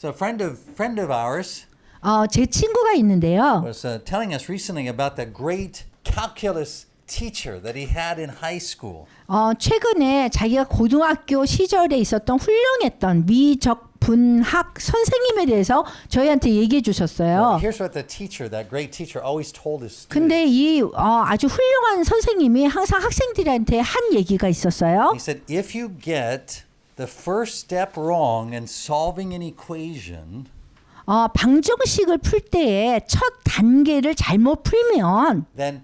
So a friend of ours 제 친구가 있는데요. was telling us recently about the great calculus teacher that he had in high school. 최근에 자기가 고등학교 시절에 있었던 훌륭했던 미적 분학 선생님에 대해서 저희한테 얘기해 주셨어요. Here's what the teacher, that great teacher, always told his students. 근데 이 아주 훌륭한 선생님이 항상 학생들한테 한 얘기가 있었어요. He said, if you get the first step wrong in solving an equation, 방정식을 풀 때에 첫 단계를 잘못 풀면 then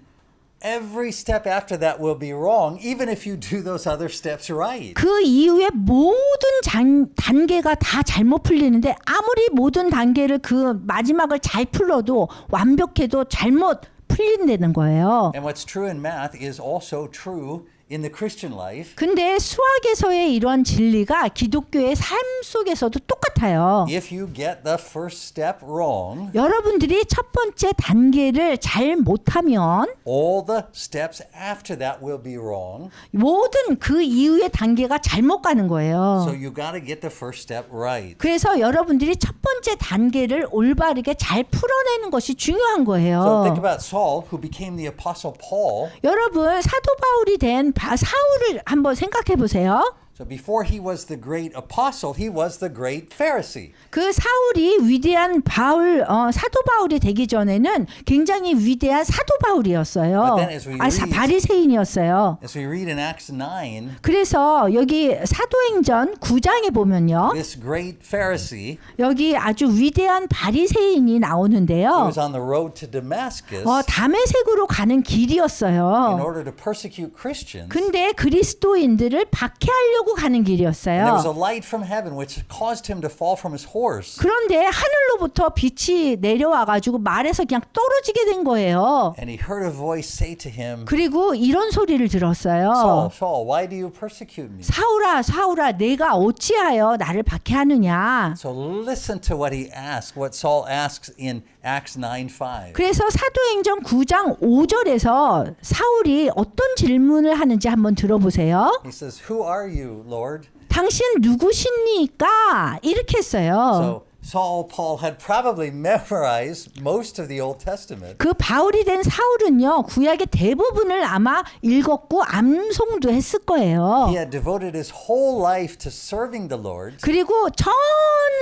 every step after that will be wrong, even if you do those other steps right. 그 이후에 모든 단계가 다 잘못 풀리는데 아무리 모든 단계를 그 마지막을 잘 풀어도 완벽해도 잘못 풀린다는 거예요. And what's true in math is also true in the Christian life. 근데 수학에서의 이런 진리가 기독교의 삶 속에서도 똑같아요. If you get the first step wrong, 여러분들이 첫 번째 단계를 잘 못하면 all the steps after that will be wrong. 모든 그 이후의 단계가 잘못 가는 거예요. So you got to get the first step right. 그래서 여러분들이 첫 번째 단계를 올바르게 잘 풀어내는 것이 중요한 So think 거예요. about Saul, who became the apostle Paul. 여러분 사도 바울이 된 사울을 한번 생각해 보세요. So before he was the great apostle, he was the great Pharisee. 그 사울이 위대한 사도 바울이 되기 전에는 굉장히 위대한 사도 바울이었어요. But then as we read- 바리새인이었어요. As we read in Acts 9, 그래서 여기 사도행전 9장에 보면요. this great Pharisee 여기 아주 위대한 바리새인이 나오는데요. was on the road to Damascus 다메섹으로 가는 in 길이었어요. order to persecute Christians. 근데 그리스도인들을 박해하려고 가는 And there was 길이었어요. a light from heaven which caused him to fall from his horse. 그런데 하늘로부터 빛이 내려와 가지고 말에서 그냥 떨어지게 된 거예요. And he heard a voice say to him, 그리고 이런 소리를 들었어요. Saul, Saul, why do you persecute me? 사울아, 사울아, 내가 어찌하여 나를 박해하느냐? So listen to what he asked, what Saul asks in Acts 9:5. 그래서 사도행전 9장 5절에서 사울이 어떤 질문을 하는지 한번 들어보세요. He says, who are you, Lord? 당신 누구십니까? 이렇게 했어요. So Saul, Paul had probably memorized most of the Old Testament. 그 바울이 된 사울은요, 구약의 대부분을 아마 읽었고 암송도 했을 거예요. He had devoted his whole life to serving the Lord. 그리고 전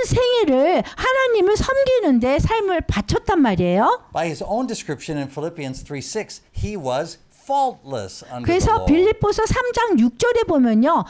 생애를 하나님을 섬기는데 삶을 바쳤단 말이에요. By his own description in Philippians 3:6, he was faultless under the 그래서 law. 빌립보서 3장 6절에 보면요,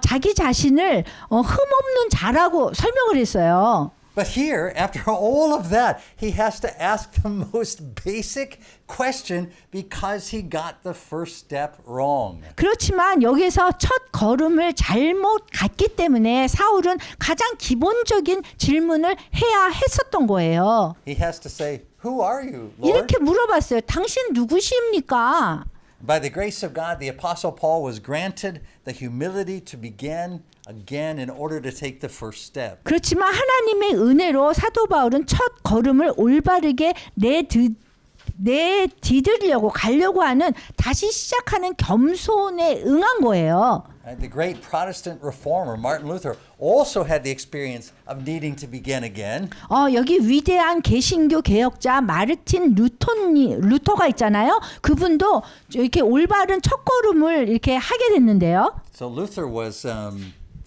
자기 자신을 흠없는 자라고 설명을 했어요. But here, after all of that, he has to ask the most basic question because he got the first step wrong. 그렇지만 여기서 첫 걸음을 잘못 갔기 때문에 사울은 가장 기본적인 질문을 해야 했었던 거예요. He has to say, who are you, Lord? 이렇게 물어봤어요. 당신 누구십니까? By the grace of God, the Apostle Paul was granted the humility to begin again in order to take the first step. 그렇지만 하나님의 은혜로 사도 바울은 첫 걸음을 올바르게 내디디려고 가려고 하는 다시 시작하는 겸손에 응한 거예요. The great Protestant reformer, Martin Luther, also had the experience of needing to begin again. 여기 위대한 개신교 개혁자 마르틴 루터가 있잖아요. 그분도 이렇게 올바른 첫걸음을 이렇게 하게 됐는데요. So Luther was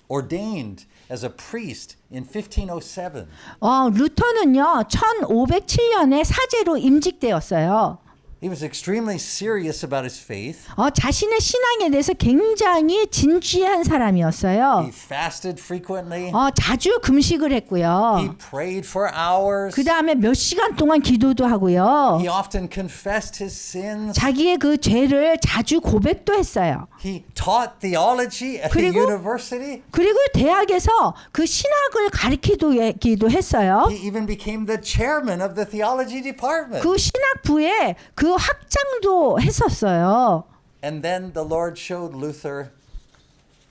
ordained as a priest in 1507. 루터는요, 1507년에 사제로 임직되었어요. He was extremely serious about his faith. 자신의 신앙에 대해서 굉장히 진지한 사람이었어요. He fasted frequently. 자주 금식을 He 했고요. prayed for hours. 그 다음에 몇 시간 동안 기도도 하고요. He often confessed his sins. 자기의 그 죄를 자주 고백도 했어요. He taught theology at the 그리고- university. 그리고 대학에서 그 신학을 가르치기도 했어요. He even became the chairman of the theology department. 그 신학부에 그 학장도 했었어요. And then the Lord showed Luther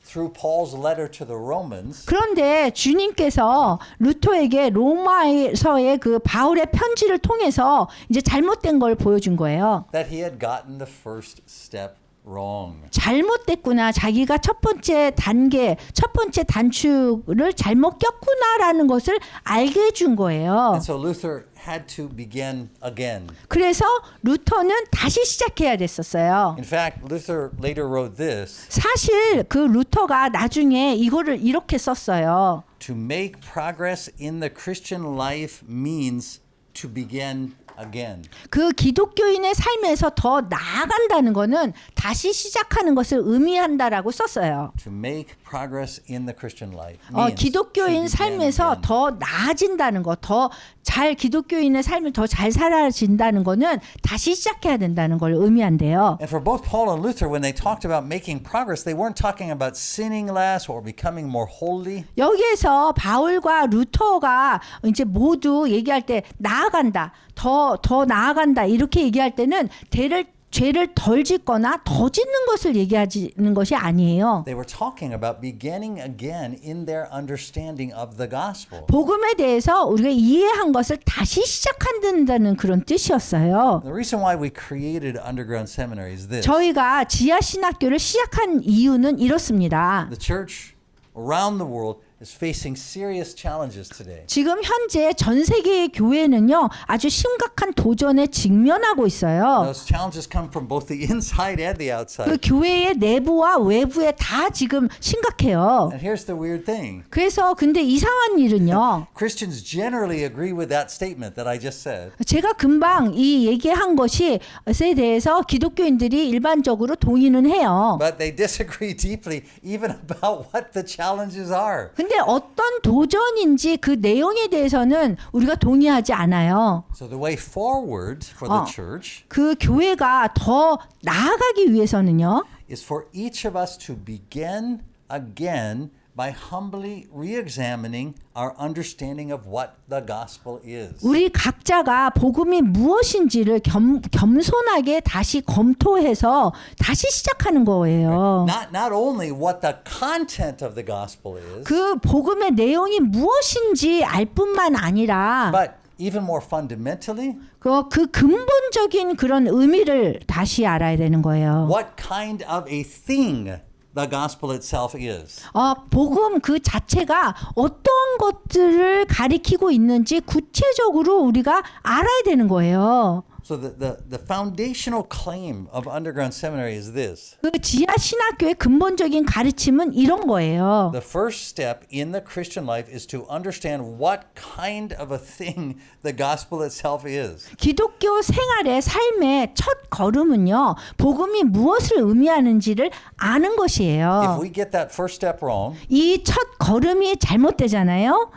through Paul's letter to the Romans 그런데 주님께서 루터에게 로마서의 그 바울의 편지를 통해서 이제 잘못된 걸 보여준 거예요. that he had gotten the first step wrong. 잘못됐구나. 자기가 첫 번째 단계, 첫 번째 단추를 잘못 꼈구나라는 것을 알게 해준 거예요. And so Luther had to begin again. 그래서 루터는 다시 시작해야 됐었어요. In fact, Luther later wrote this: 사실 그 루터가 나중에 이거를 이렇게 썼어요. to make progress in the Christian life means to begin again. 그 기독교인의 삶에서 더 나아간다는 것은 다시 시작하는 것을 의미한다라고 썼어요. To make progress in the Christian life means 기독교인 to begin 삶에서 again. 더 나아진다는 것, 더 잘 기독교인의 삶을 더 잘 살아진다는 것은 다시 시작해야 된다는 걸 의미한대요. And for both Paul and Luther, when they talked about making progress, they weren't talking about sinning less or becoming more holy. 여기에서 바울과 루터가 이제 모두 얘기할 때 나아간다, 더 나아간다 이렇게 얘기할 때는 죄를 덜 짓거나 더 짓는 것을 얘기하는 것이 아니에요. They were talking about beginning again in their understanding of the gospel. 복음에 대해서 우리가 이해한 것을 다시 시작한다는 그런 뜻이었어요. The reason why we created underground seminary is this. 저희가 지하 신학교를 시작한 이유는 이렇습니다. The church around the world is facing serious challenges today. 지금 현재 전 세계의 교회는요 아주 심각한 도전에 직면하고 있어요. Those challenges come from both the inside and the 그 outside. 교회의 내부와 외부에 다 지금 심각해요. And here's the weird thing. 그래서 근데 이상한 일은요. Christians generally agree with that statement that I just said. 제가 금방 이 얘기한 것에 대해서 기독교인들이 일반적으로 동의는 해요. But they disagree deeply even about what the challenges are. 근데 어떤 도전인지 그 내용에 대해서는 우리가 동의하지 않아요. So the way forward for the church 그 교회가 더 나아가기 위해서는요. is for each of us to begin again by humbly re-examining our understanding of what the gospel is. 우리 각자가 복음이 무엇인지를 겸손하게 다시 검토해서 다시 시작하는 거예요. Not only what the content of the gospel is, 그 복음의 내용이 무엇인지 알 뿐만 아니라 but even more fundamentally, 그 근본적인 그런 의미를 다시 알아야 되는 거예요. what kind of a thing the gospel itself is. 복음 그 자체가 어떤 것들을 가리키고 있는지 구체적으로 우리가 알아야 되는 거예요. So the foundational claim of underground seminary is this. 그 지하 신학교의 근본적인 가르침은 이런 거예요. The first step in the Christian life is to understand what kind of a thing the gospel itself is. 기독교 생활의 삶의 첫 걸음은요, 복음이 무엇을 의미하는지를 아는 If 것이에요. we get that first step wrong, 이 첫 걸음이 잘못되잖아요.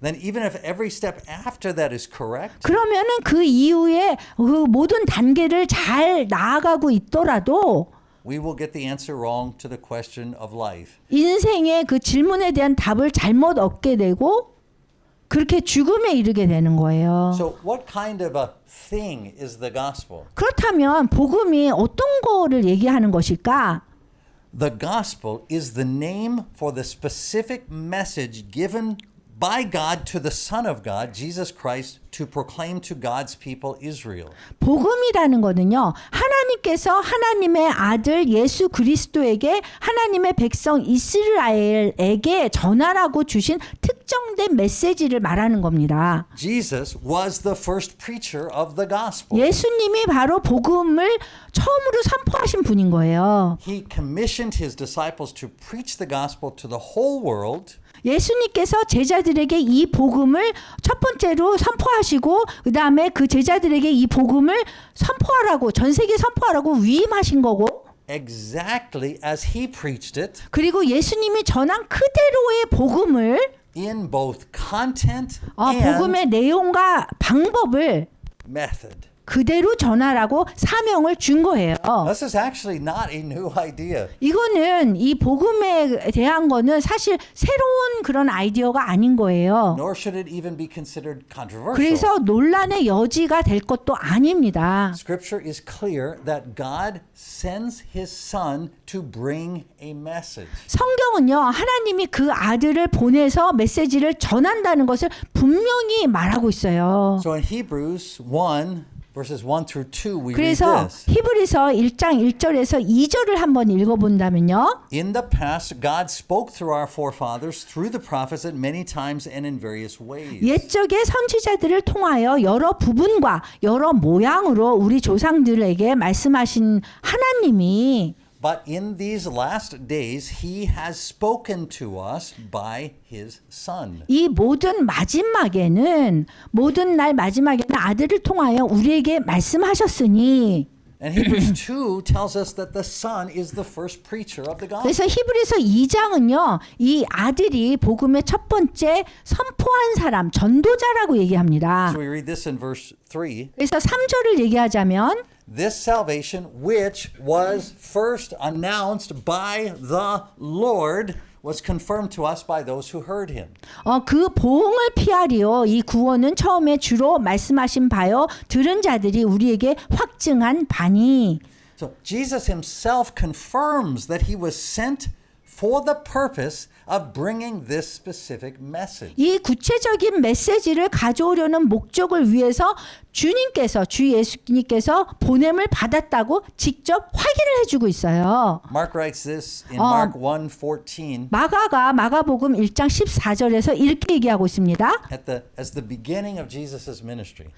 then even if every step after that is correct, 그러면은 그 이후에 그 모든 단계를 잘 나아가고 있더라도 we will get the answer wrong to the question of life. 인생의 그 질문에 대한 답을 잘못 얻게 되고 그렇게 죽음에 이르게 되는 거예요. So what kind of a thing is the gospel? 그렇다면 복음이 어떤 거를 얘기하는 것일까? The gospel is the name for the specific message given by God to the Son of God, Jesus Christ, to proclaim to God's people Israel. 복음이라는 거는요. 하나님께서 하나님의 아들 예수 그리스도에게 하나님의 백성 이스라엘에게 전하라고 주신 특정된 메시지를 말하는 겁니다. Jesus was the first preacher of the gospel. 예수님이 바로 복음을 처음으로 선포하신 분인 거예요. He commissioned his disciples to preach the gospel to the whole world. 예수님께서 제자들에게 이 복음을 첫 번째로 선포하시고 그 다음에 그 제자들에게 이 복음을 선포하라고 전 세계에 선포하라고 위임하신 거고 Exactly as he preached it 그리고 예수님이 전한 그대로의 복음을 in both content and 복음의 내용과 방법을 method. 그대로 전하라고 사명을 준 거예요. This is actually not a new idea. 이거는 이 복음에 대한 거는 사실 새로운 그런 아이디어가 아닌 거예요. Nor should it even be considered controversial. 그래서 논란의 여지가 될 것도 아닙니다. Scripture is clear that God sends his son to bring a message. 성경은요, 하나님이 그 아들을 보내서 메시지를 전한다는 것을 분명히 말하고 있어요. So in Hebrews 1 verses 1 through 2, we read 그래서 this. 히브리서 1장 1절에서 2절을 한번 읽어본다면요. In the past, God spoke through our forefathers through the prophets at many times and in various ways. 옛적의 선지자들을 통하여 여러 부분과 여러 모양으로 우리 조상들에게 말씀하신 하나님이 But in these last days, he has spoken to us by his Son. 이 모든 날 마지막에는 아들을 통하여 우리에게 말씀하셨으니 And Hebrews 2 tells us that the Son is the first preacher of the gospel. 그래서 히브리서 2장은요. 이 아들이 복음의 첫 번째 선포한 사람, 전도자라고 얘기합니다. So we read this in verse 3. 그래서 3절을 얘기하자면 This salvation, which was first announced by the Lord, was confirmed to us by those who heard him. 그 보응을 피하리요. 이 구원은 처음에 주로 말씀하신 바요. 들은 자들이 우리에게 확증한 바니. So Jesus himself confirms that he was sent for the purpose of bringing this specific message. 이 구체적인 메시지를 가져오려는 목적을 위해서 주님께서 주 예수님께서 보냄을 받았다고 직접 확인을 해주고 있어요. Mark writes this in Mark 1:14 마가가 마가복음 1장 14절에서 이렇게 얘기하고 있습니다. as the beginning of Jesus' ministry.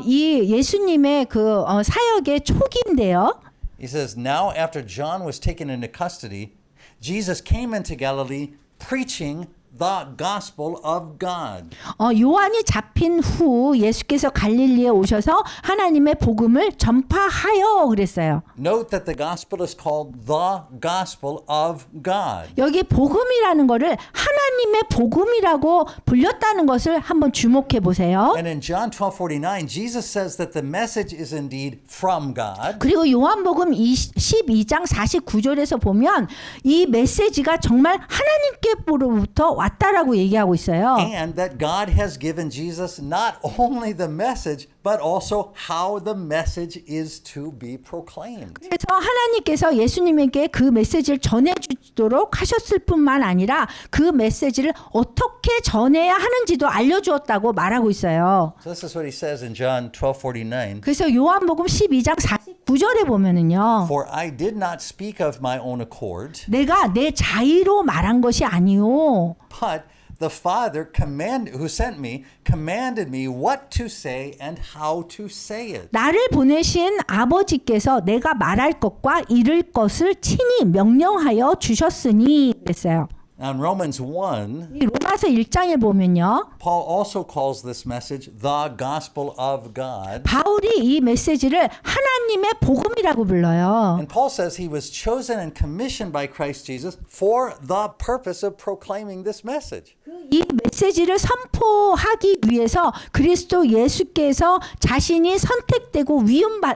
이 예수님의 그 사역의 초기인데요. He says, Now after John was taken into custody, Jesus came into Galilee preaching the gospel of God. 요한이 잡힌 후 예수께서 갈릴리에 오셔서 하나님의 복음을 전파하여 그랬어요. Note that the gospel is called the gospel of God. 여기 복음이라는 거를 하나님의 복음이라고 불렸다는 것을 한번 주목해 보세요. And in John 12:49, Jesus says that the message is indeed from God. 그리고 요한복음 12장 49절에서 보면 이 메시지가 정말 하나님께로부터 왔다라고 얘기하고 있어요. And that God has given Jesus not only the message, but also how the message is to be proclaimed. 그래서 하나님께서 예수님에게 그 메시지를 전해주도록 하셨을 뿐만 아니라 그 메시지를 어떻게 전해야 하는지도 알려주었다고 말하고 있어요. So this is what he says in John 12:49. 그래서 요한복음 12장 49절에 보면은요. For I did not speak of my own accord, 내가 내 자의로 말한 것이 아니요. but the Father who sent me commanded me what to say and how to say it. 나를 보내신 아버지께서 내가 말할 것과 이를 것을 친히 명령하여 주셨으니 그랬어요. Now in Romans 1, 이 로마서 1장에 보면요. Paul also calls this message the gospel of God. 바울이 이 메시지를 하나님의 복음이라고 불러요. And Paul says he was chosen and commissioned by Christ Jesus for the purpose of proclaiming this message. 이 메시지를 선포하기 위해서 그리스도 예수께서 자신이 선택되고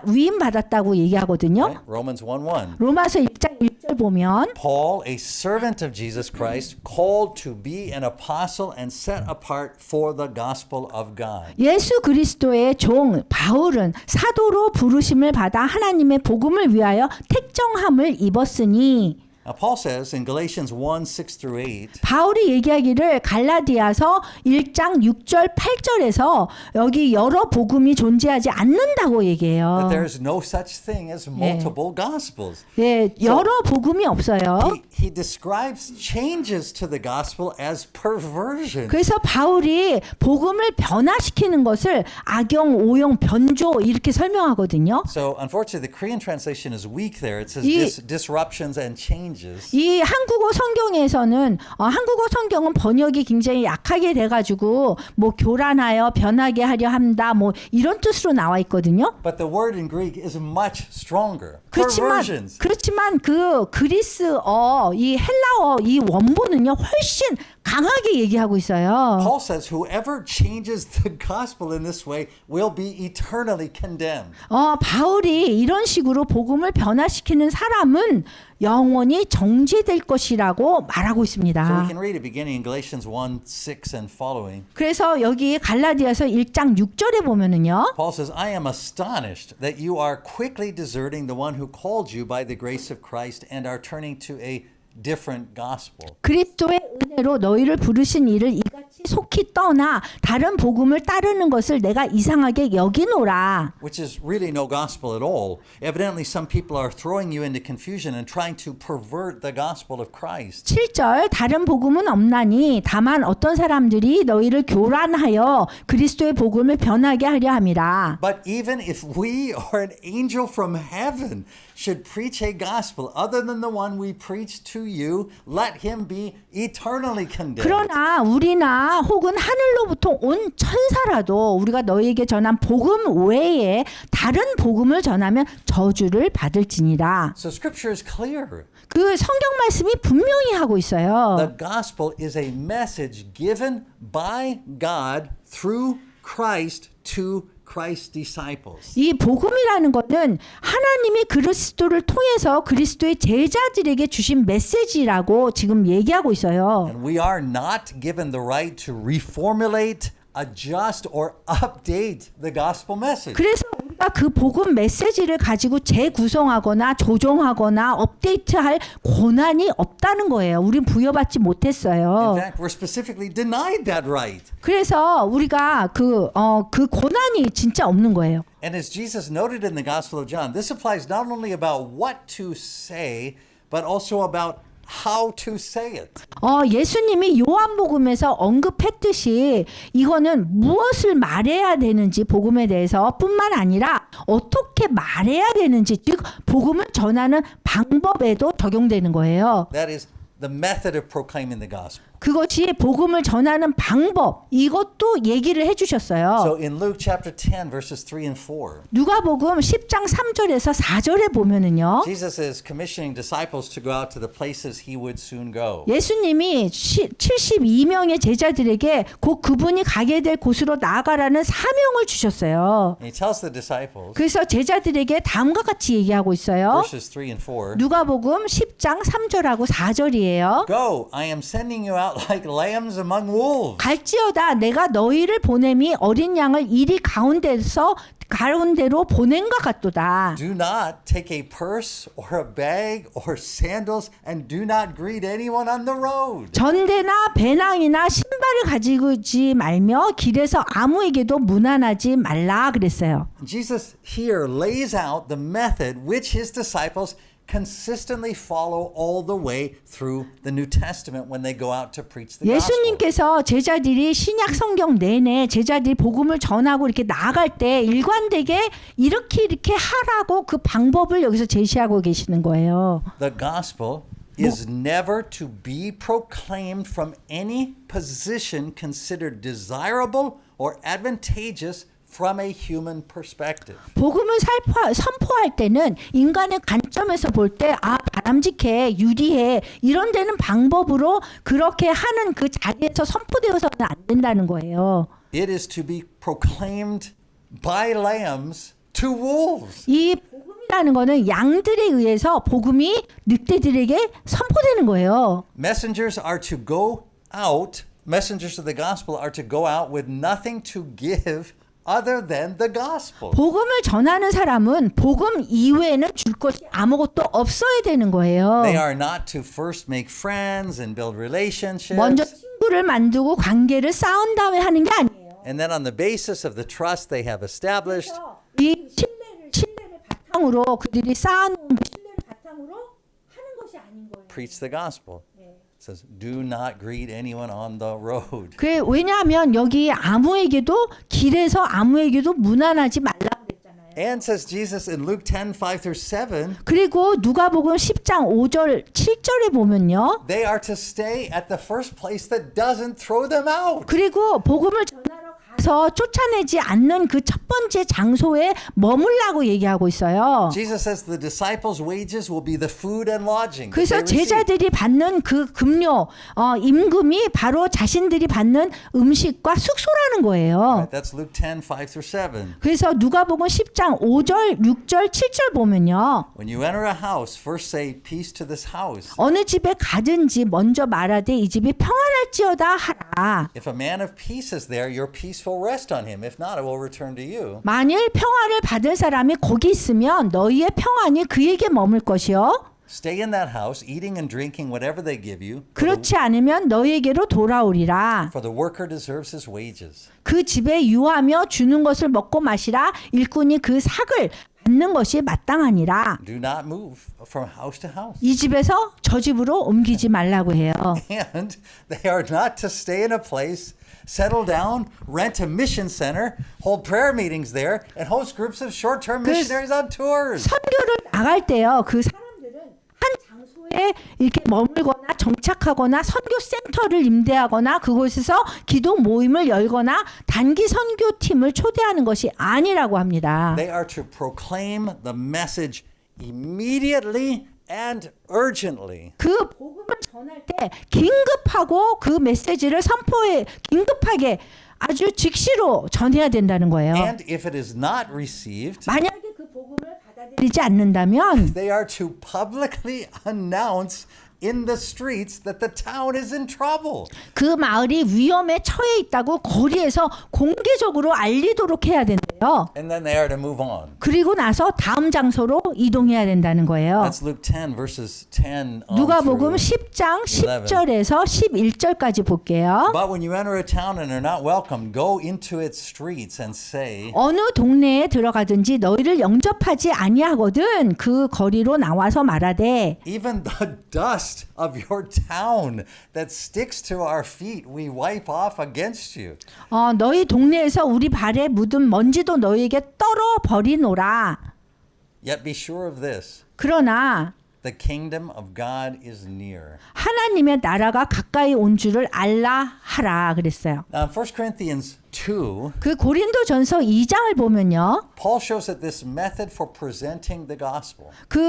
위임받았다고 얘기하거든요. Right? Romans 1:1. 로마서 1장 1절 보면 Paul, a servant of Jesus Christ, called to be an apostle and set apart for the gospel of God. 예수 그리스도의 종 바울은 사도로 부르심을 받아 하나님의 복음을 위하여 택정함을 입었으니 Now Paul says in Galatians 1:6 through 8, 바울이 얘기하기를 갈라디아서 1장 6절 8절에서 여기 여러 복음이 존재하지 않는다고 얘기해요. that there is no such thing as multiple gospels. 네, 여러 복음이 없어요. He describes changes to the gospel as perversion. 그래서 바울이 복음을 변화시키는 것을 악용, 오용, 변조 이렇게 설명하거든요. So unfortunately, the Korean translation is weak there. It says disruptions and changes. 이 한국어 성경에서는 한국어 성경은 번역이 굉장히 약하게 돼가지고 뭐 교란하여 변하게 하려 한다 뭐 이런 뜻으로 나와 있거든요. But the word in Greek is much stronger. Perversions. 그렇지만 그 그리스어 이 헬라어 이 원본은요 훨씬 강하게 얘기하고 있어요. Paul says whoever changes the gospel in this way will be eternally condemned. 바울이 이런 식으로 복음을 변화시키는 사람은 영원히 정죄될 것이라고 말하고 So we 있습니다. can read it beginning in Galatians 1:6 and following. 그래서 여기 갈라디아서 1장 6절에 보면은요. Paul says, I am astonished that you are quickly deserting the one who called you by the grace of Christ and are turning to a different gospel. 그리스도의 은혜로 너희를 부르신 이를 이같이 속히 떠나 다른 복음을 따르는 것을 내가 이상하게 여기노라. Which is really no gospel at all. Evidently, some people are throwing you into confusion and trying to pervert the gospel of Christ. 7절 다른 복음은 없나니 다만 어떤 사람들이 너희를 교란하여 그리스도의 복음을 변하게 하려 함이라. But even if we or an angel from heaven should preach a gospel other than the one we preach to you, let him be eternally condemned. 그러나 우리나 혹은 하늘로부터 온 천사라도 우리가 너희에게 전한 복음 외에 다른 복음을 전하면 저주를 받을지니라. So scripture is clear. 그 성경 말씀이 분명히 하고 있어요. The gospel is a message given by God through Christ to Christ's disciples. 이 복음이라는 것은 하나님이 그리스도를 통해서 그리스도의 제자들에게 주신 메시지라고 지금 얘기하고 있어요. And we are not given the right to reformulate, adjust, or update the gospel message. 그래서 우리가 그 복음 메시지를 가지고 재구성하거나 조정하거나 업데이트할 권한이 없다는 거예요. 우린 부여받지 In 못했어요. fact, we're specifically denied that right. 그래서 우리가 그 권한이 진짜 없는 거예요. And as Jesus noted in the Gospel of John, this applies not only about what to say, but also about how to say it. 예수님이 요한복음에서 언급했듯이 이거는 무엇을 말해야 되는지 복음에 대해서 뿐만 아니라 어떻게 말해야 되는지 즉 복음을 전하는 방법에도 적용되는 거예요. That is the method of proclaiming the gospel. 그것이 복음을 전하는 방법 이것도 얘기를 해주셨어요. So in Luke chapter 10, verses 3 and 4, 누가복음 10장 3절에서 4절에 보면은요. Jesus is commissioning disciples to go out to the places he would soon go. 예수님이 72명의 제자들에게 곧 그분이 가게 될 곳으로 나아가라는 사명을 주셨어요. And he tells the disciples, 그래서 제자들에게 다음과 같이 얘기하고 있어요. verses 3 and 4, 누가복음 10장 3절하고 4절이에요. Go, I am sending you out like lambs among wolves. 갈지어다 내가 너희를 보냄이 어린 양을 이리 가운데로 보낸 것 같도다. Do not take a purse or a bag or sandals and do not greet anyone on the road. 전대나 배낭이나 신발을 가지지 말며 길에서 아무에게도 무난하지 말라 그랬어요. Jesus here lays out the method which his disciples consistently follow all the way through the New Testament when they go out to preach the gospel. 예수님께서 제자들이 신약 성경 내내 제자들이 복음을 전하고 이렇게 나아갈 때 일관되게 이렇게 하라고 그 방법을 여기서 제시하고 계시는 거예요. The gospel is never to be proclaimed from any position considered desirable or advantageous from a human perspective. 복음을 선포할 때는 인간의 관점에서 볼 때 바람직해, 유리해 이런 데는 방법으로 그렇게 하는 그 자리에서 선포되어서는 안 된다는 거예요. It is to be proclaimed by lambs to wolves. 이 복음이라는 거는 양들에 의해서 복음이 늑대들에게 선포되는 거예요. Messengers of the gospel are to go out with nothing to give other than the gospel. 복음을 전하는 사람은 복음 이외에는 줄 것이 아무것도 없어야 되는 거예요. They are not to first make friends and build relationships. 먼저 친구를 만들고 관계를 쌓은 다음에 하는 게 아니에요. And then on the basis of the trust they have established, 이 신뢰를 바탕으로 그들이 쌓아놓은 그 신뢰를 바탕으로 하는 것이 아닌 거예요. preach the gospel. It says, do not greet anyone on the road. 왜냐하면 여기 아무에게도 길에서 아무에게도 무난하지 말라고 그랬잖아요. And says Jesus in Luke 10, 5 through 7, 그리고 누가복음 10장 5절 7절에 보면요. they are to stay at the first place that doesn't throw them out. 그리고 복음을 전하러 가서 쫓아내지 않는 그 첫 번째 장소에 머물라고 얘기하고 있어요. Jesus says the disciples' wages will be the food and lodging. that 그래서 they receive. 제자들이 받는 그 급료, 임금이 바로 자신들이 받는 음식과 숙소라는 거예요. Right, that's Luke 10, 5 through 7. 그래서 누가복음 10장 5절, 6절, 7절 보면요. When you enter a house, first say peace to this house. 어느 집에 가든지 먼저 말하되 이 집이 평안할지어다 하라. If a man of peace is there, your peace will rest on him. If not, it will return to you. 만일 평안을 받을 사람이 거기 있으면 너희의 평안이 그에게 머물 것이요. stay in that house, eating and drinking whatever they give you. 그렇지 않으면 너에게로 돌아오리라. For the worker deserves his wages. 그 집에 유하며 주는 것을 먹고 마시라. 일꾼이 그 삭을 받는 것이 마땅하니라. Do not move from house to house. 이 집에서 저 집으로 옮기지 말라고 해요. And they are not to stay in a place, settle down, rent a mission center, hold prayer meetings there, and host groups of short-term missionaries on tours. 선교를 나갈 때요. 그 사람들은 한 장소에 이렇게 머물거나 정착하거나 선교 센터를 임대하거나 그곳에서 기도 모임을 열거나 단기 선교팀을 초대하는 것이 아니라고 합니다. They are to proclaim the message immediately and urgently. 그 복음을 전할 때 긴급하고 그 메시지를 선포해 긴급하게 아주 즉시로 전해야 된다는 거예요. And if it is not received, 만약에 그 복음을 받아들이지 않는다면 they are to publicly announce in the streets that the town is in trouble. 그 마을이 위험에 처해 있다고 거리에서 공개적으로 알리도록 해야 된대요. And then they are to move on. 그리고 나서 다음 장소로 이동해야 된다는 거예요. That's Luke 10 verses 10 on 누가복음 through. 10장 10절에서 11절까지 볼게요. But when you enter a town and are not welcome, go into its streets and say, 어느 동네에 들어가든지 너희를 영접하지 아니하거든 그 거리로 나와서 말하되 even the dust of your town that sticks to our feet, we wipe off against you. 너희 동네에서 우리 발에 묻은 먼지도 너희에게 떨어 버리노라. Yet be sure of this, 그러나 the kingdom of God is near. 하나님의 나라가 가까이 온 줄을 알라 하라 그랬어요. Now in 1 Corinthians 2, 그 고린도전서 2장을 보면요. Paul shows that this method for presenting the gospel 그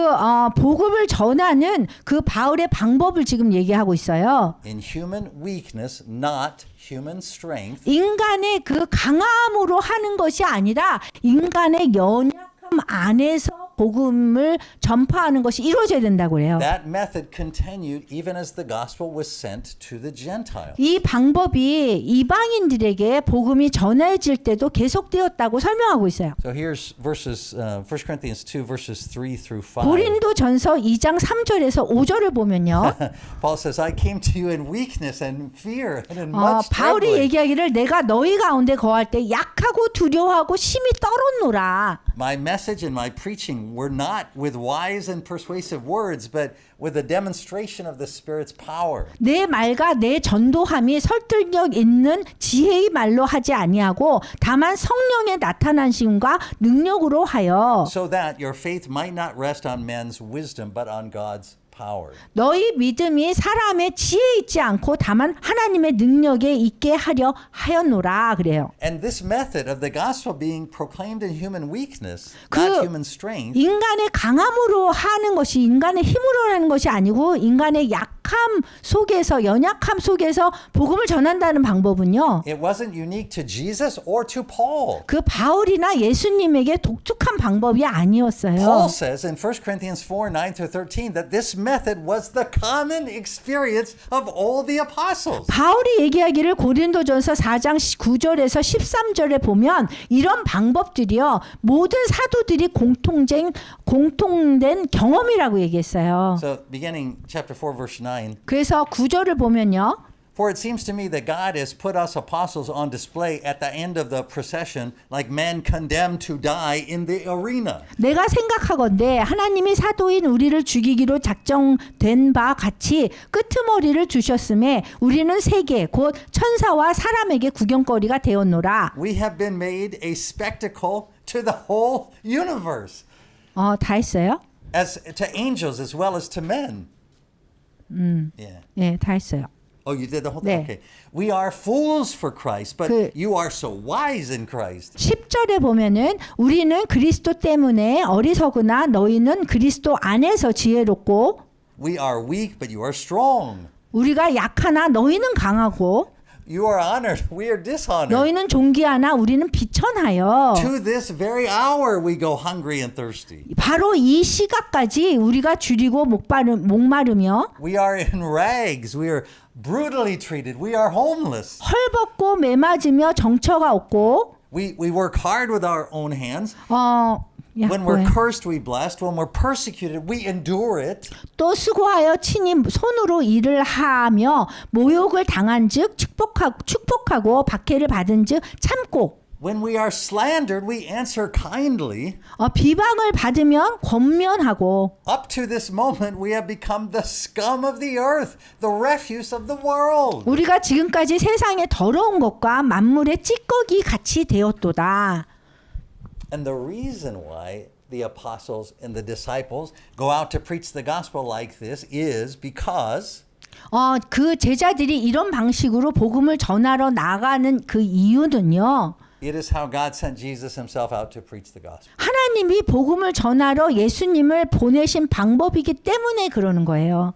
복음을 전하는 그 바울의 방법을 지금 얘기하고 있어요. in human weakness, not human strength, 인간의 그 강함으로 하는 것이 아니라 인간의 연약함 안에서 복음을 전파하는 것이 이루어져야 된다고 그래요. that method continued even as the gospel was sent to the Gentiles. 이 방법이 이방인들에게 복음이 전해질 때도 계속되었다고 설명하고 있어요. So here's verses 1 Corinthians 2 verses 3 through 5. 고린도전서 2장 3절에서 5절을 보면요. Paul says, I came to you in weakness and fear and in much 바울이 trembling. 얘기하기를 내가 너희 가운데 거할 때 약하고 두려워하고 심히 떨었노라. My message and my preaching were not with wise and persuasive words, but with a demonstration of the Spirit's power. 내 말과 내 전도함이 설득력 있는 지혜의 말로 하지 아니하고 다만 성령의 나타나심과 능력으로 하여 So that your faith might not rest on men's wisdom, but on God's power. 너희 믿음이 사람의 지혜에 있지 않고 다만 하나님의 능력에 있게 하려 하였노라 그래요. And this method of the gospel being proclaimed in human weakness, 그 not human strength, 인간의 강함으로 하는 것이 인간의 힘으로 하는 것이 아니고 인간의 약함 속에서 연약함 속에서 복음을 전한다는 방법은요. it wasn't unique to Jesus or to Paul. 그 바울이나 예수님에게 독특한 방법이 아니었어요. Paul says in 1 Corinthians 4, 9 through 13 that this method was the common experience of all the apostles. 바울이 얘기하기를 고린도전서 4장 9절에서 13절에 보면 이런 방법들이요. 모든 사도들이 공통된 경험이라고 얘기했어요. So beginning chapter 4 verse 9, 그래서 9절을 보면요. for it seems to me that God has put us apostles on display at the end of the procession like men condemned to die in the arena. 내가 생각하건대 하나님이 사도인 우리를 죽이기로 작정된 바 같이 끄트머리를 주셨음에 우리는 세계 곧 천사와 사람에게 구경거리가 되었노라. We have been made a spectacle to the whole universe, 다 했어요? as to angels as well as to men. Yeah. 네, 다 했어요. Oh, you did the whole thing? 네. Okay. We are fools for Christ, but 그- you are so wise in Christ. 10절에 보면은 우리는 그리스도 때문에 어리석으나 너희는 그리스도 안에서 지혜롭고 We are weak, but you are strong. 우리가 약하나 너희는 강하고 You are honored, we are dishonored. 너희는 존귀하나 우리는 비천하여 To this very hour we go hungry and thirsty. 바로 이 시각까지 우리가 줄이고 목마르며 We are in rags. We are brutally treated. We are homeless. 헐벗고 매맞으며 정처가 없고 We work hard with our own hands. When we're 약고해. cursed, we blessed. When we're persecuted, we endure it. 또 수고하여 친히 손으로 일을 하며 모욕을 당한즉 축복하고 박해를 받은즉 참고 When we are slandered, we answer kindly. 비방을 받으면 권면하고 Up to this moment, we have become the scum of the earth, the refuse of the world. 우리가 지금까지 세상의 더러운 것과 만물의 찌꺼기 같이 되었도다. And the reason why the apostles and the disciples go out to preach the gospel like this is because 그 제자들이 이런 방식으로 복음을 전하러 나가는 그 이유는요. it is how God sent Jesus himself out to preach the gospel. 하나님이 복음을 전하러 예수님을 보내신 방법이기 때문에 그러는 거예요.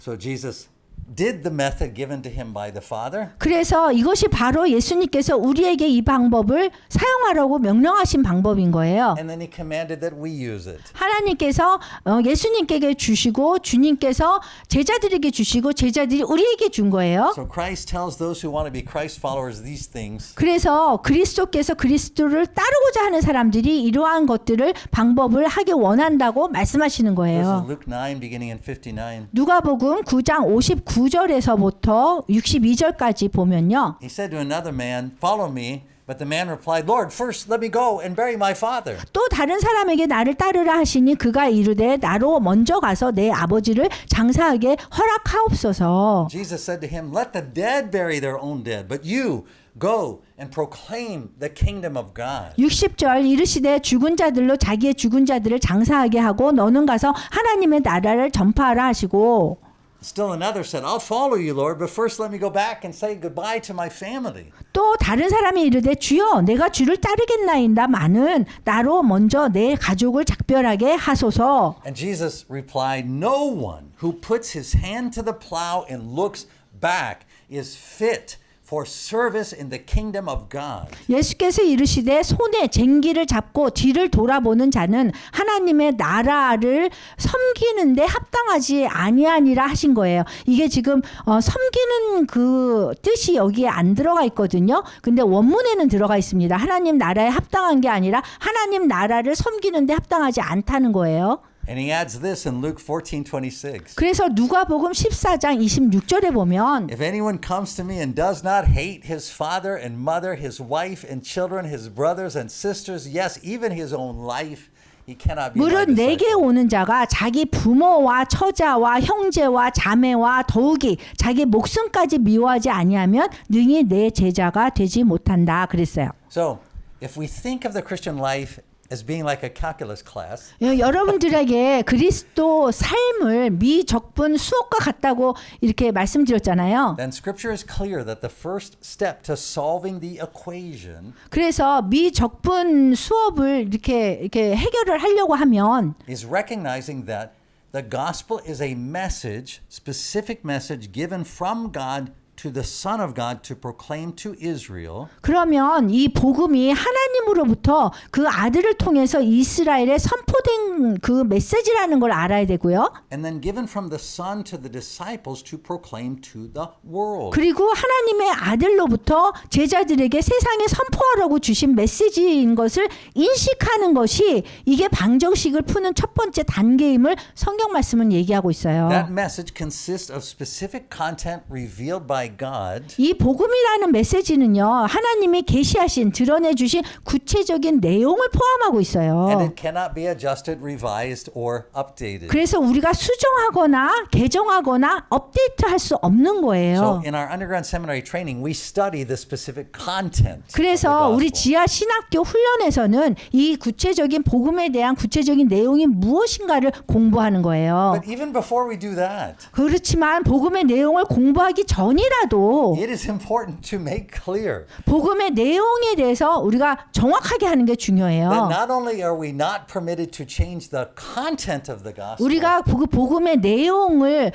So Jesus did the method given to him by the Father. 그래서 이것이 바로 예수님께서 우리에게 이 방법을 사용하라고 명령하신 방법인 거예요. And then he commanded that we use it. 하나님께서 예수님께 주시고 주님께서 제자들에게 주시고 제자들이 우리에게 준 거예요. So Christ tells those who want to be Christ followers these things. 그래서 그리스도께서 그리스도를 따르고자 하는 사람들이 이러한 것들을 방법을 하기 원한다고 말씀하시는 This is 거예요. Luke 9 beginning in 59. 누가복음 9장 59절에서부터 62절까지 보면요. He said to another man, "Follow me." But the man replied, "Lord, first let me go and bury my father." 또 다른 사람에게 나를 따르라 하시니 그가 이르되 나로 먼저 가서 내 아버지를 장사하게 허락하옵소서. Jesus said to him, "Let the dead bury their own dead, but you go and proclaim the kingdom of God." 60절 이르시되 죽은 자들로 자기의 죽은 자들을 장사하게 하고 너는 가서 하나님의 나라를 전파하라 하시고 Still another said, "I'll follow you, Lord, but first let me go back and say goodbye to my family." 또 다른 사람이 이르되 주여 내가 주를 따르겠나이다마는 나로 먼저 내 가족을 작별하게 하소서. And Jesus replied, "No one who puts his hand to the plow and looks back is fit for service in the kingdom of God." 예수께서 이르시되 손에 쟁기를 잡고 뒤를 돌아보는 자는 하나님의 나라를 섬기는데 합당하지 아니하니라 하신 거예요. 이게 지금 섬기는 그 뜻이 여기에 안 들어가 있거든요. 근데 원문에는 들어가 있습니다. 하나님 나라에 합당한 게 아니라 하나님 나라를 섬기는데 합당하지 않다는 거예요. And he adds this in Luke 14:26. 그래서 누가복음 14장 26절에 보면 If anyone comes to me and does not hate his father and mother, his wife and children, his brothers and sisters, yes, even his own life, he cannot be my 물은 내게 disciple. 오는 자가 자기 부모와 처자와 형제와 자매와 더욱이 자기 목숨까지 미워하지 아니하면 능히 내 제자가 되지 못한다 그랬어요. So, if we think of the Christian life as being like a calculus class, 여러분들에게 그리스도 삶을 미적분 수업과 같다고 이렇게 말씀드렸잖아요. then Scripture is clear that the first step to solving the equation 그래서 미적분 수업을 이렇게 해결을 하려고 하면 is recognizing that the gospel is a message, specific message given from God to the Son of God to proclaim to Israel. 그러면 이 복음이 하나님으로부터 그 아들을 통해서 이스라엘에 선포된 그 메시지라는 걸 알아야 되고요. And then given from the Son to the disciples to proclaim to the world. 그리고 하나님의 아들로부터 제자들에게 세상에 선포하라고 주신 메시지인 것을 인식하는 것이 이게 방정식을 푸는 첫 번째 단계임을 성경 말씀은 얘기하고 있어요. That message consists of specific content revealed by God. 이 복음이라는 메시지는요. 하나님이 계시하신 드러내 주신 구체적인 내용을 포함하고 And 있어요. it cannot be adjusted, revised, or updated. 그래서 우리가 수정하거나 개정하거나 업데이트할 수 없는 So 거예요. in our underground seminary training, we study the specific content of the 그래서 우리 gospel. 지하 신학교 훈련에서는 이 구체적인 복음에 대한 구체적인 내용이 무엇인가를 공부하는 거예요. But even before we do that, 그렇지만 복음의 내용을 공부하기 전이라도 it is important to make clear 복음의 내용에 대해서 우리가 정확하게 하는 게 that 중요해요. not only are we not permitted to change the content of the gospel, 우리가 복음의 내용을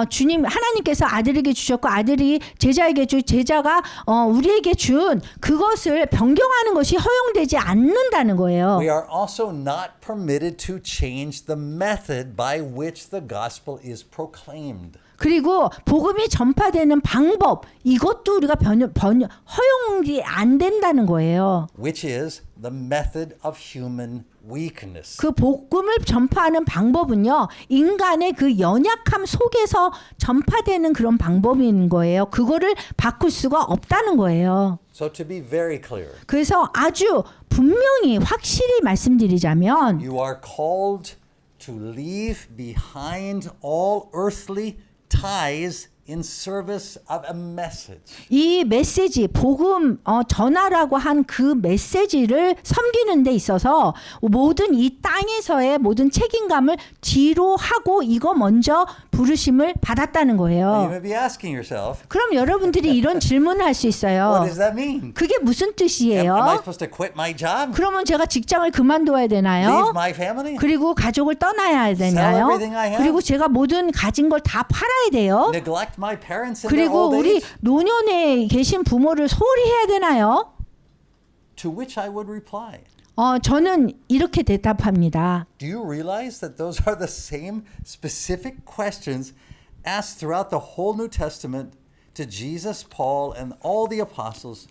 주님 하나님께서 아들에게 주셨고 아들이 제자에게 주 제자가 우리에게 준 그것을 변경하는 것이 허용되지 않는다는 거예요. we are also not permitted to change the method by which the gospel is proclaimed. 그리고 복음이 전파되는 방법 이것도 우리가 허용이 안 된다는 거예요. which is the method of human weakness. 그 복음을 전파하는 방법은요, 인간의 그 연약함 속에서 전파되는 그런 방법인 거예요. 그거를 바꿀 수가 없다는 거예요. So to be very clear, 그래서 아주 분명히 확실히 말씀드리자면 you are called to leave behind all earthly ties in service of a message. 이 메시지 복음 전하라고 한 그 메시지를 섬기는 데 있어서 모든 이 땅에서의 모든 책임감을 뒤로 하고 이거 먼저 부르심을 받았다는 Now, you 거예요. may be asking yourself, 그럼 여러분들이 이런 질문을 할 수 what 있어요. does that mean? 그게 무슨 Am I 뜻이에요? supposed to quit my job? 그러면 제가 직장을 그만둬야 Leave 되나요? my family? 그리고 가족을 떠나야 되나요? everything I have? 그리고 제가 모든 가진 걸 다 팔아야 돼요? Neglect my parents in their 그리고 old 우리 age? 노년에 계신 부모를 소홀히 해야 되나요? To which I would reply, 저는 이렇게 대답합니다. do you realize that those are the same specific questions asked throughout the whole New Testament to Jesus, Paul, and all the apostles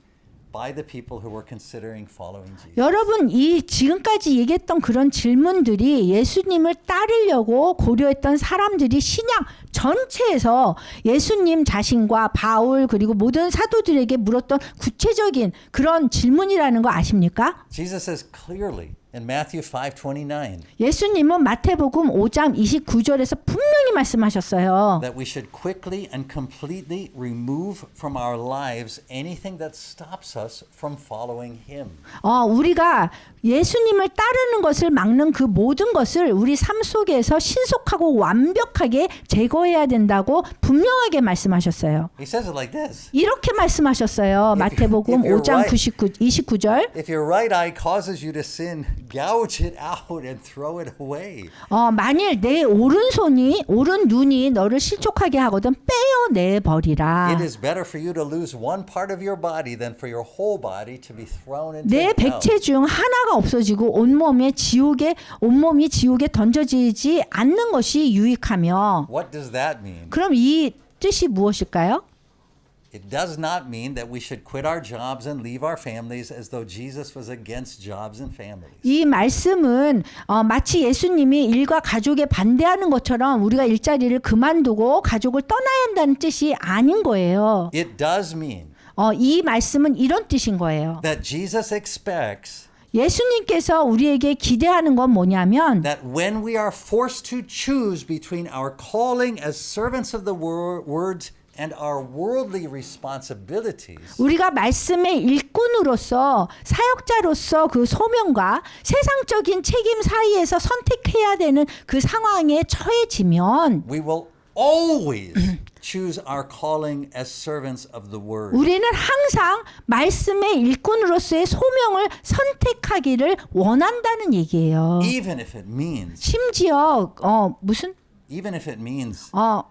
by the people who were considering following Jesus? 여러분, 이 지금까지 얘기했던 그런 질문들이 예수님을 따르려고 고려했던 사람들이 신약 전체에서 예수님 자신과 바울 그리고 모든 사도들에게 물었던 구체적인 그런 질문이라는 거 아십니까? Jesus says clearly in Matthew 5:29 예수님은 마태복음 5장 29절에서 분명히 말씀하셨어요. that we should quickly and completely remove from our lives anything that stops us from following him. 우리가 예수님을 따르는 것을 막는 그 모든 것을 우리 삶 속에서 신속하고 완벽하게 제거해야 된다고 분명하게 말씀하셨어요. He says it like this. 이렇게 말씀하셨어요. 마태복음 if you're 5장 right- 29절. If your right eye causes you to sin, gouge it out and throw it away. 만일 내 오른손이 오른 눈이 너를 실족하게 하거든 빼어내 버리라. It is better for you to lose one part of your body than for your whole body to be thrown into 내 hell. 백체 중 하나가 없어지고 온몸이 지옥에 던져지지 않는 것이 유익하며. What does that mean? 그럼 이 뜻이 무엇일까요? It does not mean that we should quit our jobs and leave our families as though Jesus was against jobs and families. 이 말씀은 마치 예수님이 일과 가족에 반대하는 것처럼 우리가 일자리를 그만두고 가족을 떠나야 한다는 뜻이 아닌 거예요. It does mean 이 말씀은 이런 뜻인 거예요. that Jesus expects 예수님께서 우리에게 기대하는 건 뭐냐면 that when we are forced to choose between our calling as servants of the word and our worldly responsibilities, 우리가 말씀의 일꾼으로서 사역자로서 그 소명과 세상적인 책임 사이에서 선택해야 되는 그 상황에 처해지면 we will always choose our calling as servants of the word. 우리는 항상 말씀의 일꾼으로서의 소명을 선택하기를 원한다는 얘기예요. Even if it means 심지어 even if it means go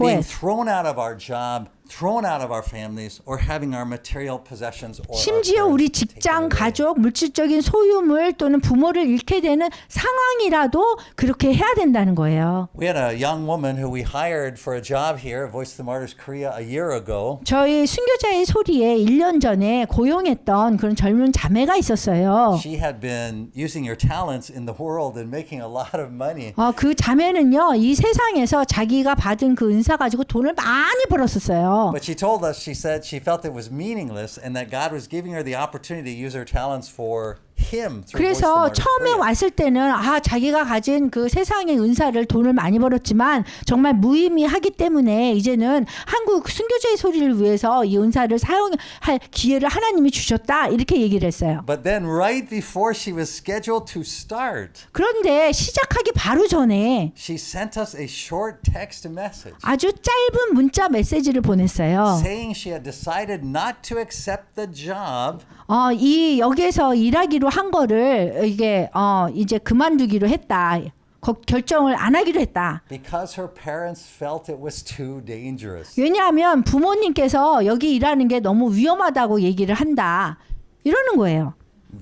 being ahead. thrown out of our job, thrown out of our families, or having our material possessions or our 심지어 우리 parents taken 직장, away. 가족, 물질적인 소유물 또는 부모를 잃게 되는 상황이라도 그렇게 해야 된다는 거예요. We had a young woman who we hired for a job here at Voice of the Martyrs Korea a year ago. 저희 순교자의 소리에 1년 전에 고용했던 그런 젊은 자매가 있었어요. She had been using her talents in the world and making a lot of money. 그 자매는요, 이 세상에서 자기가 받은 그 은사 가지고 돈을 많이 벌었었어요. But she told us, she said she felt it was meaningless and that God was giving her the opportunity to use her talents for him through Voice of the 그래서 Martyrs 처음에 Korea. 왔을 때는 자기가 가진 그 세상의 은사를 돈을 많이 벌었지만 정말 무의미하기 때문에 이제는 한국 순교자의 소리를 위해서 이 은사를 사용할 기회를 하나님이 주셨다 이렇게 얘기를 했어요. But then right before she was scheduled to start, 그런데 시작하기 바로 전에 she sent us a short text message 아주 짧은 문자 메시지를 보냈어요. saying she had decided not to accept the job 이 여기에서 일하기로 한 거를 이제 그만두기로 했다. 결정을 안 하기로 했다. because her parents felt it was too dangerous. 왜냐하면 부모님께서 여기 일하는 게 너무 위험하다고 얘기를 한다. 이러는 거예요.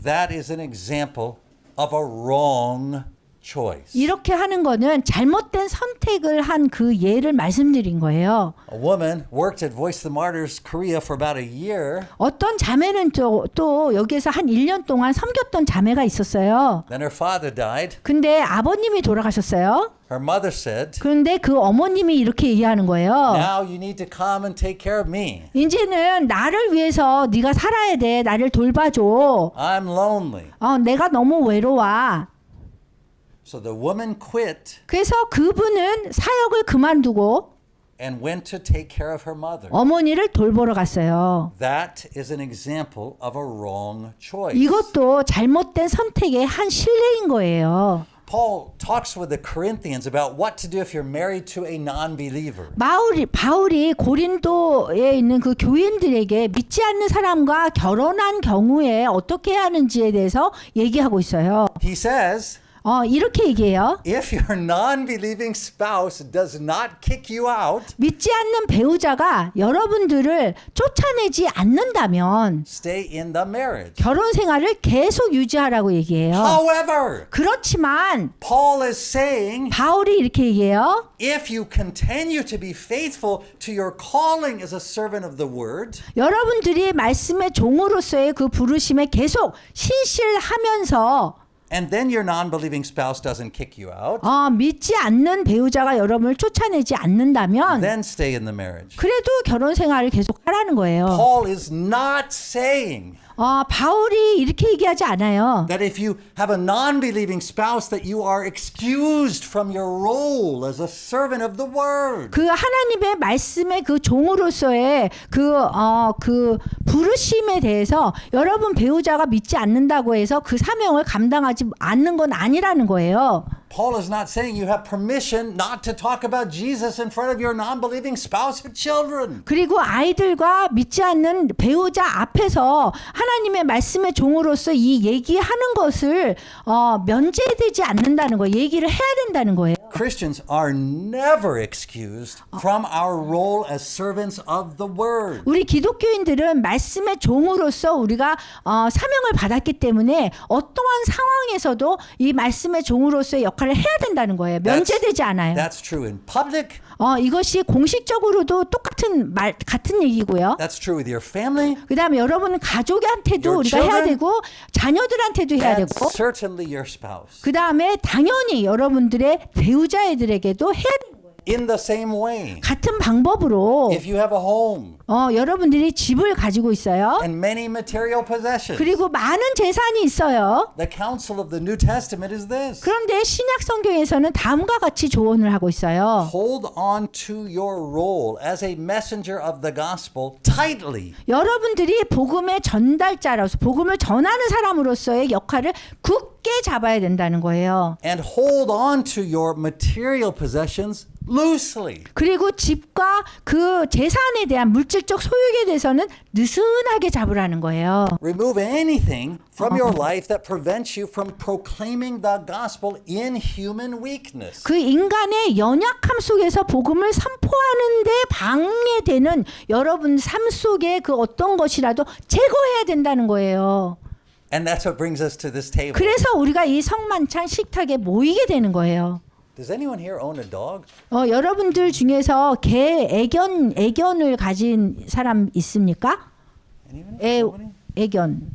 That is an example of a wrong choice. 이렇게 하는 거는 잘못된 선택을 한 그 예를 말씀드린 거예요. A woman worked at Voice of the Martyrs Korea for about a year. 어떤 자매는 또 여기에서 한 1년 동안 섬겼던 자매가 있었어요. Then her father died. 근데 아버님이 돌아가셨어요. Her mother said, 그런데 그 어머님이 이렇게 얘기하는 거예요. now you need to come and take care of me. 이제는 나를 위해서 네가 살아야 돼. 나를 돌봐줘. I'm lonely. 내가 너무 외로워. So the woman quit 그래서 그분은 사역을 그만두고 and went to take care of her mother. 어머니를 돌보러 갔어요. That is an example of a wrong choice. 이것도 잘못된 선택의 한 실례인 거예요. Paul talks with the Corinthians about what to do if you're married to a non-believer. 바울이 고린도에 있는 그 교인들에게 믿지 않는 사람과 결혼한 경우에 어떻게 해야 하는지에 대해서 얘기하고 있어요. He says, 이렇게 얘기해요. if your non-believing spouse does not kick you out, 믿지 않는 배우자가 여러분들을 쫓아내지 않는다면 stay in the marriage. 결혼 생활을 계속 유지하라고 얘기해요. However, 그렇지만 Paul is saying, 바울이 이렇게 얘기해요. if you continue to be faithful to your calling as a servant of the word, 여러분들이 말씀의 종으로서의 그 부르심에 계속 신실하면서 and then your non-believing spouse doesn't kick you out, 믿지 않는 배우자가 여러분을 쫓아내지 않는다면 then stay in the marriage. 그래도 결혼 생활을 계속 하라는 거예요. Paul is not saying 바울이 이렇게 얘기하지 않아요. that if you have a non-believing spouse that you are excused from your role as a servant of the word. 그 하나님의 말씀의 그 종으로서의 그 부르심에 대해서 여러분 배우자가 믿지 않는다고 해서 그 사명을 감당하지 않는 건 아니라는 거예요. Paul is not saying you have permission not to talk about Jesus in front of your non-believing spouse or children. 그리고 아이들과 믿지 않는 배우자 앞에서 하나님의 말씀의 종으로서 이 얘기하는 것을 면제되지 않는다는 거예요. 얘기를 해야 된다는 거예요. Christians are never excused from our role as servants of the word. 우리 기독교인들은 말씀의 종으로서 우리가 사명을 받았기 때문에 어떠한 상황에서도 이 말씀의 종으로서의 역할을 해야 된다는 거예요. 면제되지 않아요. That's true in public. 이것이 공식적으로도 같은 얘기고요. That's true with your family. 그다음에 여러분 가족한테도 Your 우리가 해야 children. 되고 자녀들한테도 해야 And 되고 certainly your spouse. 그다음에 당연히 여러분들의 배우자애들에게도 해야 되는 거예요. In the same way, 같은 방법으로 if you have a home 여러분들이 집을 가지고 있어요. and many material possessions, 그리고 많은 재산이 있어요. the counsel of the New Testament is this. 그런데 신약 성경에서는 다음과 같이 조언을 하고 있어요. Hold on to your role as a messenger of the gospel tightly. 여러분들이 복음의 전달자로서 복음을 전하는 사람으로서의 역할을 굳게 잡아야 된다는 거예요. And hold on to your material possessions loosely. 그리고 집과 그 재산에 대한 물질적 소유에 대해서는 느슨하게 잡으라는 거예요. Remove anything from your life that prevents you from proclaiming the gospel in human weakness. 그 인간의 연약함 속에서 복음을 선포하는 데 방해되는 여러분 삶 속에 그 어떤 것이라도 제거해야 된다는 거예요. And that's what brings us to this table. 그래서 우리가 이 성만찬 식탁에 모이게 되는 거예요. Does anyone here own a dog? 여러분들 중에서 개 애견을 가진 사람 있습니까? Anyone? 애견.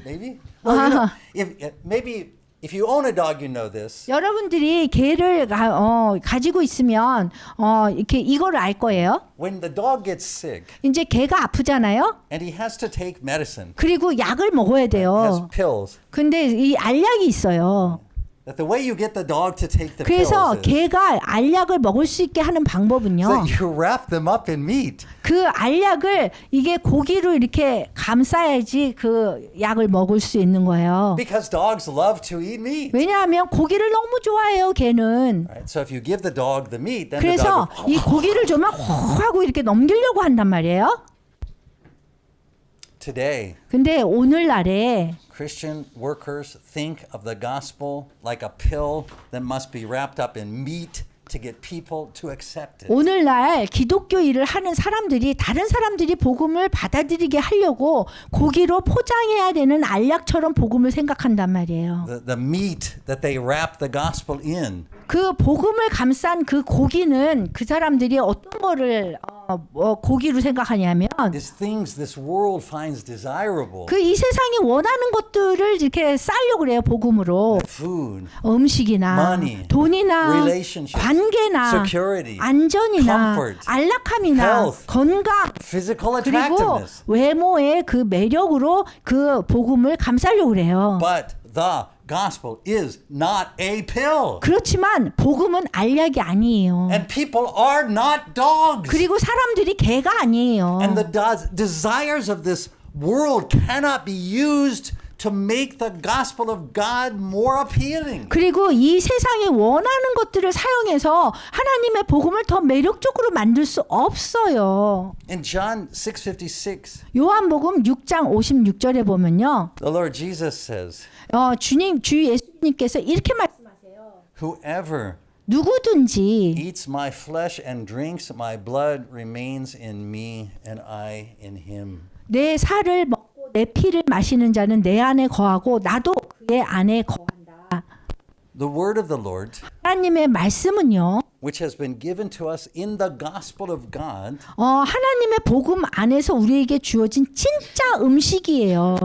Maybe? Well, you know, maybe if you own a dog, you know this. 여러분들이 개를 가지고 있으면 이렇게 이거를 알 거예요. When the dog gets sick 이제 개가 아프잖아요. and he has to take medicine, 그리고 약을 먹어야 has 돼요. pills. 근데 이 알약이 있어요. That the way you get the dog to take the 그래서 pills is 개가 알약을 먹을 수 있게 하는 방법은요. that you wrap them up in meat. 그 알약을 이게 고기로 이렇게 감싸야지 그 약을 먹을 수 있는 거예요. Because dogs love to eat meat. 왜냐하면 고기를 너무 좋아해요, 개는. Right? So if you give the dog the meat, then 그래서 the dog 이 고기를 주면 확 하고 이렇게 넘기려고 한단 말이에요. Today, 근데 오늘날에 Christian workers think of the gospel like a pill that must be wrapped up in meat to get people to accept it. 오늘날 기독교 일을 하는 사람들이 다른 사람들이 복음을 받아들이게 하려고 고기로 포장해야 되는 알약처럼 복음을 생각한단 말이에요. The meat that they wrap the gospel in 그 복음을 감싼 그 고기는 그 사람들이 어떤 거를 고기로 생각하냐면 is things this world finds desirable. 그 이 세상이 원하는 것들을 이렇게 쌓으려고 그래요. 복음으로. Food, 음식이나 money, 돈이나 relationships, 관계나 security, 안전이나 comfort, 안락함이나 health, 건강 physical 그리고 attractiveness. 외모의 그 매력으로 그 복음을 감싸려고 그래요. But the gospel is not a pill. 그렇지만 복음은 알약이 아니에요. And people are not dogs. 그리고 사람들이 개가 아니에요. And the desires of this world cannot be used to make the gospel of God more appealing. 그리고 이 세상이 원하는 것들을 사용해서 하나님의 복음을 더 매력적으로 만들 수 없어요. In John 6:56, 요한복음 6장 56절에 보면요. the Lord Jesus says, 주 예수님께서 이렇게 말씀하세요. "Whoever 누구든지 eats my flesh and drinks my blood remains in me and I in him." 내 살을 먹고 내 피를 마시는 자는 내 안에 거하고 나도 그의 안에 거한다. The word of the Lord, 하나님의 말씀은요. which has been given to us in the gospel of God, 하나님의 복음 안에서 우리에게 주어진 진짜 음식이에요.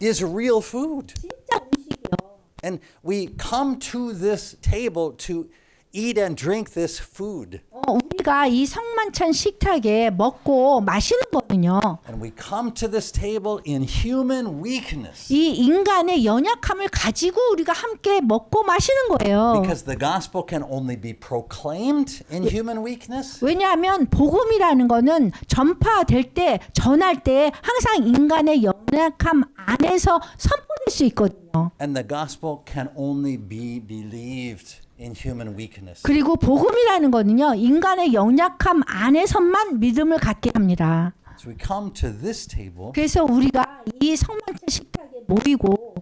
is real food. 진짜 음식이요. And we come to this table to eat and drink this food. 우리가 이 성만찬 식탁에 먹고 마시는 거는요. And we come to this table in human weakness. 이 인간의 연약함을 가지고 우리가 함께 먹고 마시는 거예요. Because the gospel can only be proclaimed in human weakness. 왜냐하면 복음이라는 거는 전파될 때, 전할 때 항상 인간의 연약함 안에서 선포될 수 있거든요. And the gospel can only be believed in human weakness. 그리고 복음이라는 거는요. 인간의 연약함 안에서만 믿음을 갖게 합니다. So we come to this table 그래서 우리가 이 성만찬 식탁에 모이고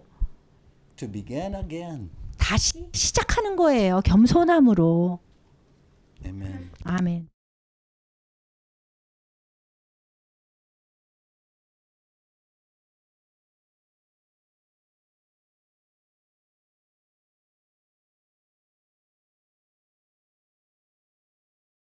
to begin again. 다시 시작하는 거예요. 겸손함으로. Amen. 아멘.